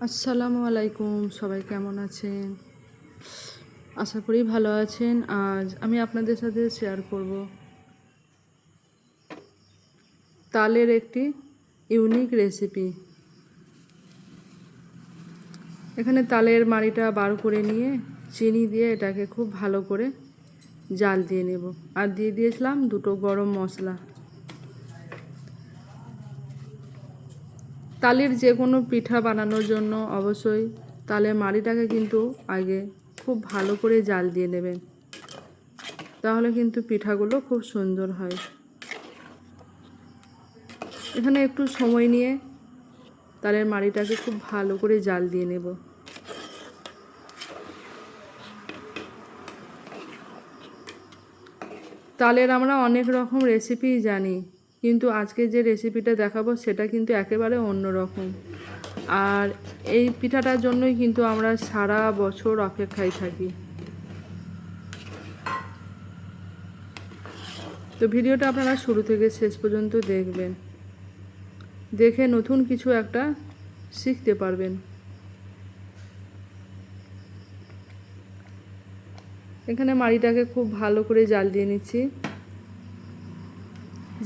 আসসালামু আলাইকুম, সবাই কেমন আছেন? আশা করি ভালো আছেন। আজ আমি আপনাদের সাথে শেয়ার করব তালের একটি ইউনিক রেসিপি। এখানে তালের মাড়িটা বার করে নিয়ে চিনি দিয়ে এটাকে খুব ভালো করে জাল দিয়ে নেব। আর দিয়ে দিয়েছিলাম দুটো গরম মশলা। তালের যে কোনো পিঠা বানানোর জন্য অবশ্যই তালের মাড়িটাকে কিন্তু আগে খুব ভালো করে জাল দিয়ে নেবেন, তাহলে কিন্তু পিঠাগুলো খুব সুন্দর হয়। এখানে একটু সময় নিয়ে তালের মাড়িটাকে খুব ভালো করে জাল দিয়ে নেব। তালের আমরা অনেক রকম রেসিপি জানি, কিন্তু আজকে যে রেসিপিটা দেখাবো সেটা কিন্তু একেবারে অন্য রকম। আর এই পিঠাটার জন্যই কিন্তু আমরা সারা বছর অপেক্ষায় থাকি। তো ভিডিওটা আপনারা শুরু থেকে শেষ পর্যন্ত দেখবেন, দেখে নতুন কিছু একটা শিখতে পারবেন। এখানে মাড়িটাকে খুব ভালো করে জাল দিয়ে নিচ্ছি।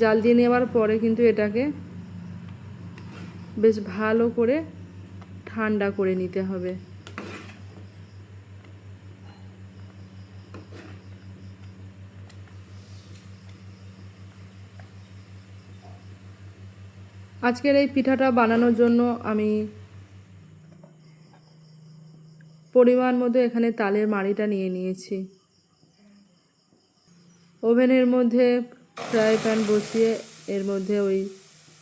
জাল দিয়ে নেওয়ার পরে কিন্তু এটাকে বেশ ভালো করে ঠান্ডা করে নিতে হবে। আজকের এই পিঠাটা বানানোর জন্য আমি পরিমাণ মতো এখানে তালের মাড়িটা নিয়ে নিয়েছি। ওভেনের মধ্যে ফ্রাই প্যান বসিয়ে এর মধ্যে ওই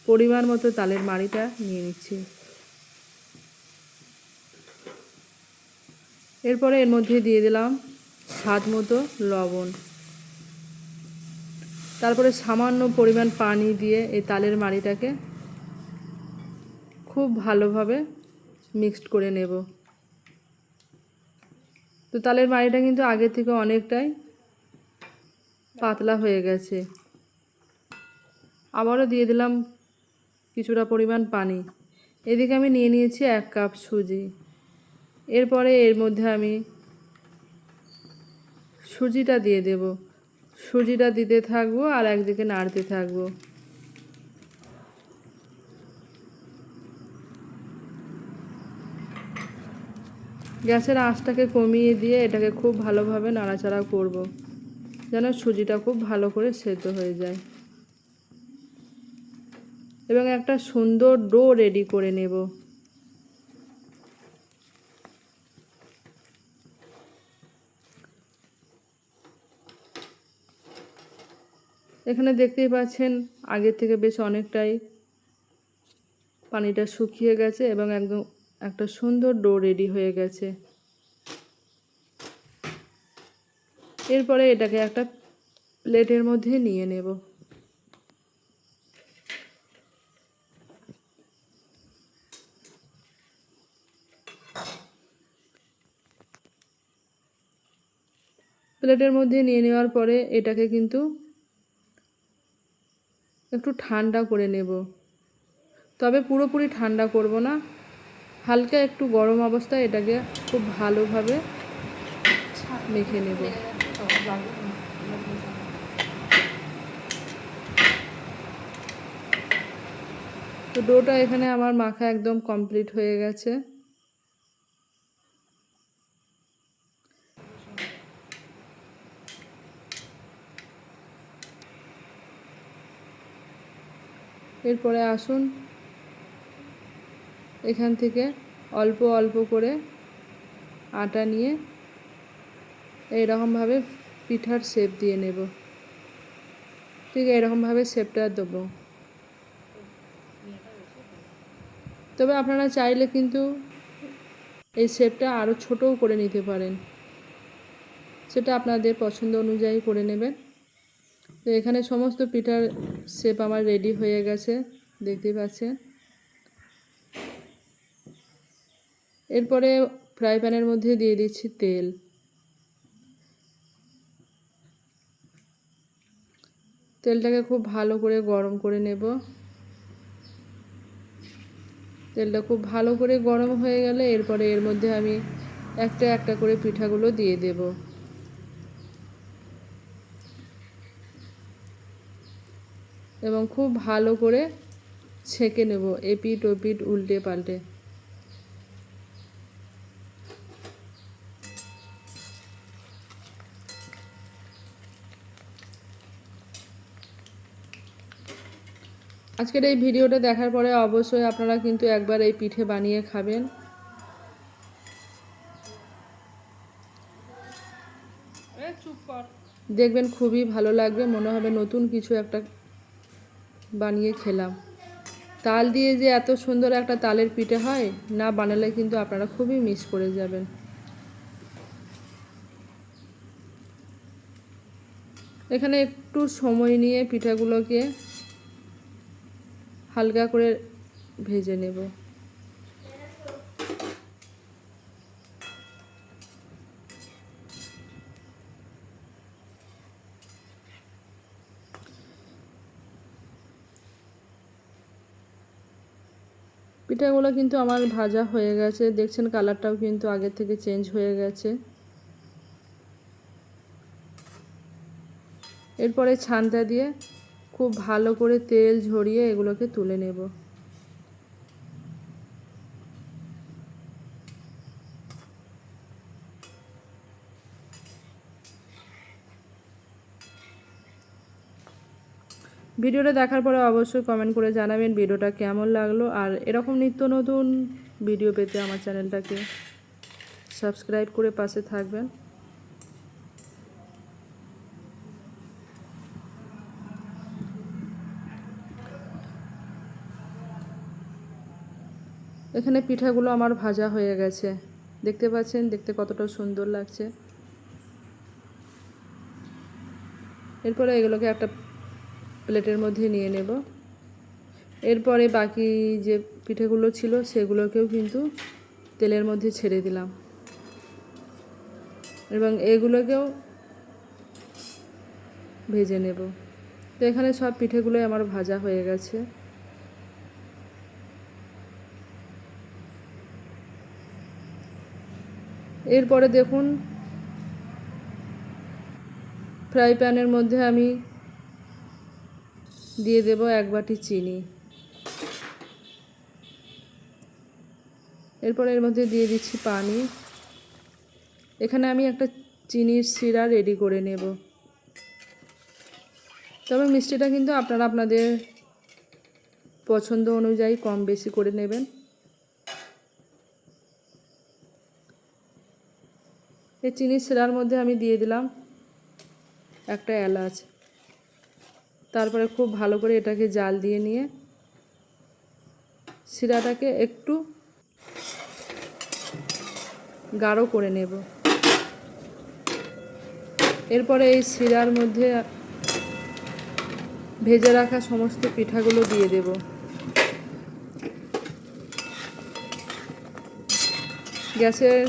পরিমাণ মতো তালের মাড়িটা নিয়ে নিচ্ছি। এরপরে এর মধ্যে দিয়ে দিলাম স্বাদ মতো লবণ। তারপরে সামান্য পরিমাণ পানি দিয়ে এই তালের মাড়িটাকে খুব ভালোভাবে মিক্সড করে নেব। তো তালের মাড়িটা কিন্তু আগের থেকে অনেকটাই পাতলা হয়ে গেছে। আবারও দিয়ে দিলাম কিছুটা পরিমাণ পানি। এদিকে আমি নিয়ে নিয়েছি 1 কাপ সুজি। এরপরে এর মধ্যে আমি সুজিটা দিয়ে দেব। সুজিটা দিতে থাকবো আর একদিকে নাড়তে থাকবো। গ্যাসের আঁচটাকে কমিয়ে দিয়ে এটাকে খুব ভালোভাবে নাড়াচাড়া করব, যেন সুজিটা খুব ভালো করে সেদ্ধ হয়ে যায় এবং একটা সুন্দর ডো রেডি করে নেব। এখানে দেখতেই পাচ্ছেন আগের থেকে বেশ অনেকটাই পানিটা শুকিয়ে গেছে এবং একদম একটা সুন্দর ডো রেডি হয়ে গেছে। এরপরে এটাকে একটা প্লেটের মধ্যে নিয়ে নেব। প্লেটের মধ্যে নিয়ে নেওয়ার পরে এটাকে কিন্তু একটু ঠান্ডা করে নেব, তবে পুরোপুরি ঠান্ডা করব না, হালকা একটু গরম অবস্থায় এটাকে খুব ভালোভাবে মেখে নেব। তো ডোটা এখানে আমার মাখা একদম কমপ্লিট হয়ে গেছে। এরপরে আসুন এখান থেকে অল্প অল্প করে আটা নিয়ে এইরকমভাবে পিঠার শেপ দিয়ে নেব। ঠিক এরকমভাবে শেপটা দেবো। তবে আপনারা চাইলে কিন্তু এই শেপটা আরও ছোটও করে নিতে পারেন, সেটা আপনাদের পছন্দ অনুযায়ী করে নেবেন। তো এখানে সমস্ত পিঠার শেপ আমার রেডি হয়ে গেছে, দেখতেই পাচ্ছেন। এরপরে ফ্রাই প্যানের মধ্যে দিয়ে দিচ্ছি তেল। তেলটাকে খুব ভালো করে গরম করে নেব। তেলটা খুব ভালো করে গরম হয়ে গেলে এরপরে এর মধ্যে আমি একটা একটা করে পিঠাগুলো দিয়ে দেব। এবং খুব ভালো করে ছেঁকে নেব এপিঠ ওপিঠ উল্টে পাল্টে। আজকের এই ভিডিওটা দেখার পরে অবশ্যই আপনারা কিন্তু একবার এই পিঠে বানিয়ে খাবেন। দেখবেন খুবই ভালো লাগবে, মনে হবে নতুন কিছু একটা বানিয়ে খেলাম। তাল দিয়ে যে এত সুন্দর একটা তালের পিঠে হয়, না বানালে কিন্তু আপনারা খুবই মিস করে যাবেন। এখানে একটু সময় নিয়ে পিঠাগুলোকে হালকা করে ভেজে নেব। পিঠাগুলো কিন্তু আমার ভাজা হয়ে গেছে, দেখছেন কালারটাও কিন্তু আগের থেকে চেঞ্জ হয়ে গেছে। এরপরে ছানটা দিয়ে খুব ভালো করে তেল ঝরিয়ে এগুলোকে তুলে নেব। ভিডিওটা দেখার পরে অবশ্যই কমেন্ট করে জানাবেন ভিডিওটা কেমন লাগলো। আর এরকম নিত্য নতুন ভিডিও পেতে আমার চ্যানেলটাকে সাবস্ক্রাইব করে পাশে থাকবেন। এখানে পিঠাগুলো আমার ভাজা হয়ে গেছে, দেখতে পাচ্ছেন, দেখতে কতটা সুন্দর লাগছে। এরপরে এগুলোকে একটা প্লেটের মধ্যে নিয়ে নেব। এরপরে বাকি যে পিঠেগুলো ছিল সেগুলোকেও কিন্তু তেলের মধ্যে ছেড়ে দিলাম এবং এগুলোকেও ভেজে নেব। তো এখানে সব পিঠেগুলোই আমার ভাজা হয়ে গেছে। এরপরে দেখুন ফ্রাই প্যানের মধ্যে আমি দিয়ে দেব 1 বাটি চিনি। এরপরে এর মধ্যে দিয়ে দিচ্ছি পানি। এখানে আমি একটা চিনির শিরা রেডি করে নেব। তবে মিষ্টিটা কিন্তু আপনারা আপনাদের পছন্দ অনুযায়ী কম বেশি করে নেবেন। এই চিনির শিরার মধ্যে আমি দিয়ে দিলাম একটা এলাচ। তারপরে খুব ভালো করে এটাকে জাল দিয়ে নিয়ে শিরাটাকে একটু গাঢ় করে নেব। এরপরে এই শিরার মধ্যে ভেজে রাখা সমস্ত পিঠাগুলো দিয়ে দেব। গ্যাসের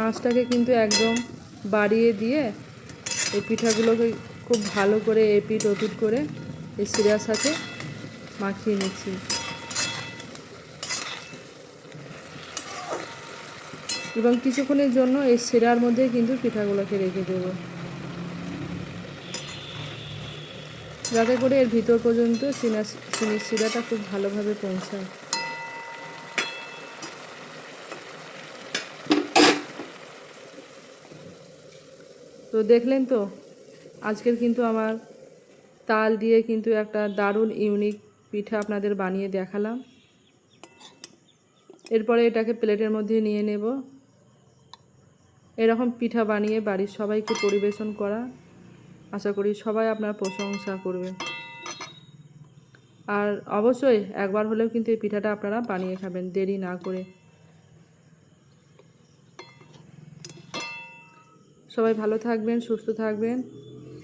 আঁচটাকে কিন্তু একদম বাড়িয়ে দিয়ে এই পিঠাগুলোকে খুব ভালো করে এপিঠ ওপিঠ করে এই শিরার সাথে মাখিয়ে নিচ্ছি। এবং কিছুক্ষণের জন্য এই শিরার মধ্যে কিন্তু পিঠাগুলোকে রেখে দেব, যাতে করে এর ভিতর পর্যন্ত চিনির শিরাটা খুব ভালোভাবে পৌঁছায়। তো দেখলেন তো, আজকের কিন্তু আমার তাল দিয়ে কিন্তু একটা দারুণ ইউনিক পিঠা আপনাদের বানিয়ে দেখালাম। এরপরে এটাকে প্লেটের মধ্যে নিয়ে নেব। এরকম পিঠা বানিয়ে বাড়ির সবাইকে পরিবেশন করা, আশা করি সবাই আপনার প্রশংসা করবে। আর অবশ্যই একবার হলেও কিন্তু এই পিঠাটা আপনারা বানিয়ে খাবেন দেরি না করে। সবাই ভালো থাকবেন, সুস্থ থাকবেন।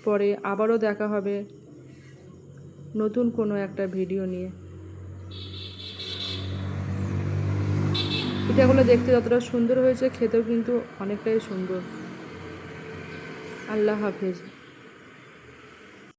পরে আবারও দেখা হবে নতুন কোনো একটা ভিডিও নিয়ে। পিঠাগুলো দেখতে যতটা সুন্দর হয়েছে খেতেও কিন্তু অনেকটাই সুন্দর। আল্লাহ হাফেজ।